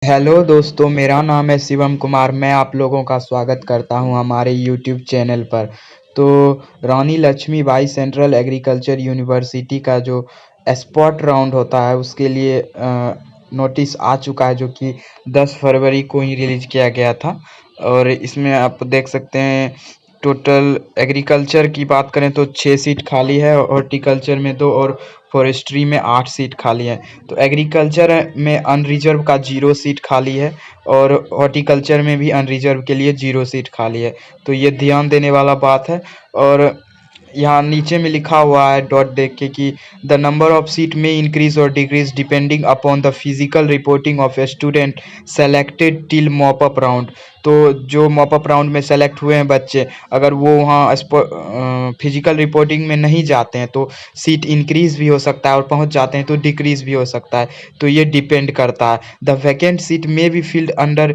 Hello दोस्तों, मेरा नाम है शिवम कुमार। मैं आप लोगों का स्वागत करता हूं हमारे यूट्यूब चैनल पर। तो रानी लक्ष्मीबाई सेंट्रल एग्रीकल्चर यूनिवर्सिटी का जो स्पॉट राउंड होता है उसके लिए नोटिस आ चुका है, जो कि 10 फरवरी को ही रिलीज किया गया था। और इसमें आप देख सकते हैं, टोटल एग्रीकल्चर की बात करें तो 6 सीट खाली है, हॉर्टिकल्चर में 2 और फॉरेस्ट्री में 8 सीट खाली है। तो एग्रीकल्चर में अनरिजर्व का 0 सीट खाली है और हॉर्टिकल्चर में भी अनरिजर्व के लिए 0 सीट खाली है। तो ये ध्यान देने वाला बात है। और यहाँ नीचे में लिखा हुआ है डॉट देख के कि द नंबर ऑफ सीट में इंक्रीज और decrease depending upon the physical reporting of a student selected till mop up round. तो जो मॉप अप राउंड में सेलेक्ट हुए हैं बच्चे, अगर वो वहाँ फिजिकल रिपोर्टिंग में नहीं जाते हैं तो सीट इंक्रीज भी हो सकता है, और पहुँच जाते हैं तो डिक्रीज भी हो सकता है। तो ये डिपेंड करता है। द वैकेंट सीट में be filled under,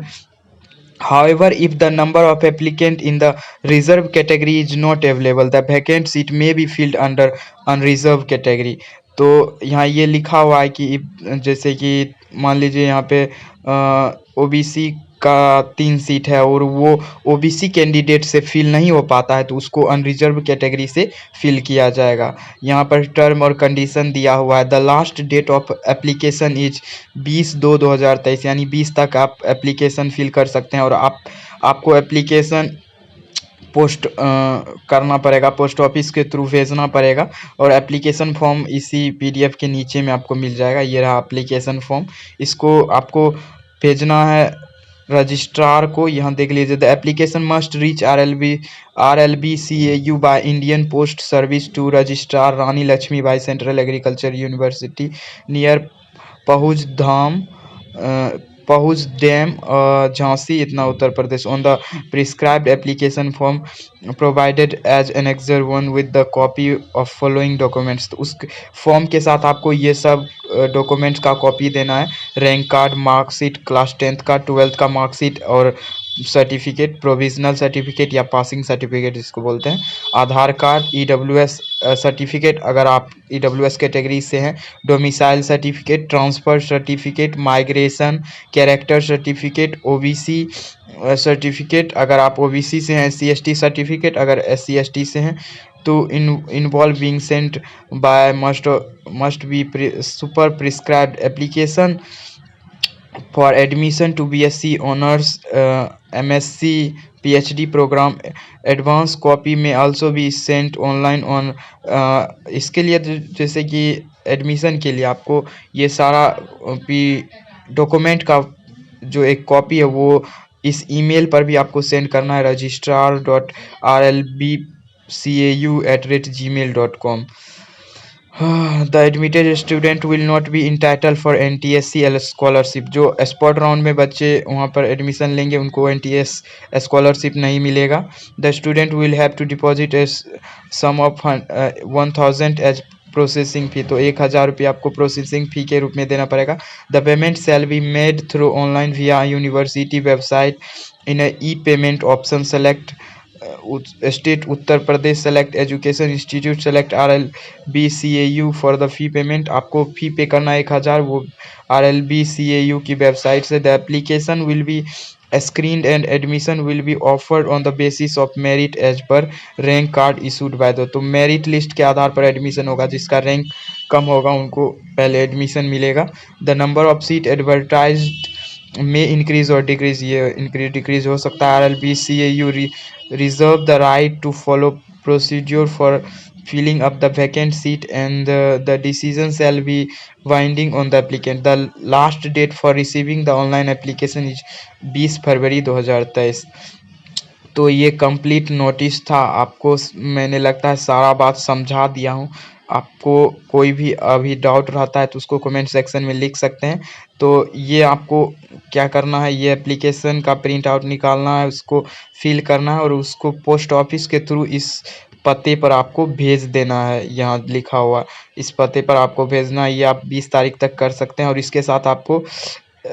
however, if the number of applicant in the reserve category is not available, the vacant seat may be filled under unreserved category। तो यहाँ ये लिखा हुआ है कि जैसे कि मान लीजिए यहाँ पे ओबीसी का 3 सीट है और वो ओबीसी कैंडिडेट से फिल नहीं हो पाता है, तो उसको अनरिजर्व कैटेगरी से फिल किया जाएगा। यहाँ पर टर्म और कंडीशन दिया हुआ है। The last date of application is 20/2/2023, यानी 20 तक आप एप्लीकेशन फिल कर सकते हैं। और आपको एप्लीकेशन पोस्ट करना पड़ेगा, पोस्ट ऑफिस के थ्रू भेजना पड़ेगा। और एप्लीकेशन फॉर्म इसी पीडीएफ के नीचे में आपको मिल जाएगा। ये रहा एप्लीकेशन फॉर्म, इसको आपको भेजना है रजिस्ट्रार को। यहाँ देख लीजिए, the application must reach RLB CAU by Indian post service to registrar Rani Lakshmibai central agriculture university near Pahuj Dham, Pahuj dam, Jhansi, इतना Uttar Pradesh, on the prescribed application form provided as annexure 1 with the copy of following documents. तो उस form के साथ आपको ये सब documents का copy देना है। Rank card, marksheet, class 10th का, 12th का मार्कशीट और सर्टिफिकेट, प्रोविजनल सर्टिफिकेट या पासिंग सर्टिफिकेट जिसको बोलते हैं, आधार कार्ड, ईडब्ल्यूएस सर्टिफिकेट अगर आप ईडब्ल्यूएस कैटेगरी से हैं, domicile certificate, transfer certificate, migration character certificate, OBC certificate अगर आप ओबीसी से हैं, SC/ST सर्टिफिकेट अगर SC/ST से हैं, तो involve being sent by must be super prescribed application for admission to BSc honors, MSc PhD program advance copy may also be sent online on। इसके लिए जैसे कि एडमिशन के लिए आपको ये सारा डॉक्यूमेंट का जो एक कॉपी है वो इस ईमेल पर भी आपको सेंड करना है, registrar.rlbcau@gmail.com। The admitted student will not be entitled for NTSC scholarship. जो स्पॉट राउंड में बच्चे वहाँ पर एडमिशन लेंगे उनको NTS स्कॉलरशिप नहीं मिलेगा। The student will have to deposit a sum of 1000 as processing fee. तो 1000 रुपये आपको प्रोसेसिंग फ़ी के रूप में देना पड़ेगा। The payment shall be made through online via university website in e payment option. Select state Uttar Pradesh, select education institute, select RLBCAU for the fee payment. आपको fee पे करना 1000, वो RLBCAU की वेबसाइट से। The application will be screened and admission will be offered on the basis of merit as per rank card issued by the। तो merit list के आधार पर admission होगा, जिसका रैंक कम होगा उनको पहले एडमिशन मिलेगा। The number of seat advertised में इंक्रीज और डिक्रीज, ये इंक्रीज डिक्रीज हो सकता है। RLBCAU reserve the right to follow procedure for filling up the vacant seat, and the decision shall be binding on the applicant। The last date for receiving the online application is 20 फरवरी 2023। तो ये complete notice था। आपको मैंने लगता है सारा बात समझा दिया हूँ। आपको कोई भी अभी डाउट रहता है तो उसको कमेंट सेक्शन में लिख सकते हैं। तो ये आपको क्या करना है, ये एप्लीकेशन का प्रिंट आउट निकालना है, उसको फिल करना है और उसको पोस्ट ऑफिस के थ्रू इस पते पर आपको भेज देना है। यहाँ लिखा हुआ इस पते पर आपको भेजना है। ये आप 20 तारीख तक कर सकते हैं। और इसके साथ आपको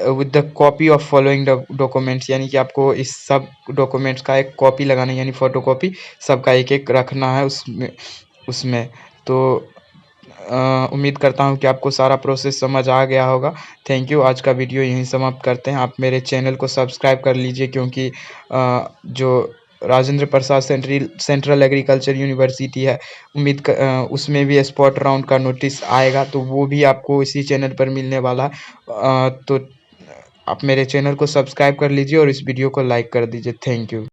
with the copy of following documents, यानी कि आपको इस सब डॉक्यूमेंट्स का एक कॉपी लगाना है, यानी फ़ोटो कॉपी सबका एक एक रखना है उसमें। तो उम्मीद करता हूँ कि आपको सारा प्रोसेस समझ आ गया होगा। Thank you. आज का वीडियो यहीं समाप्त करते हैं। आप मेरे चैनल को सब्सक्राइब कर लीजिए, क्योंकि जो Rajendra Prasad central agriculture university है, उसमें भी स्पॉट राउंड का नोटिस आएगा, तो वो भी आपको इसी चैनल पर मिलने वाला है। तो आप मेरे चैनल को सब्सक्राइब कर लीजिए और इस वीडियो को लाइक कर दीजिए। Thank you.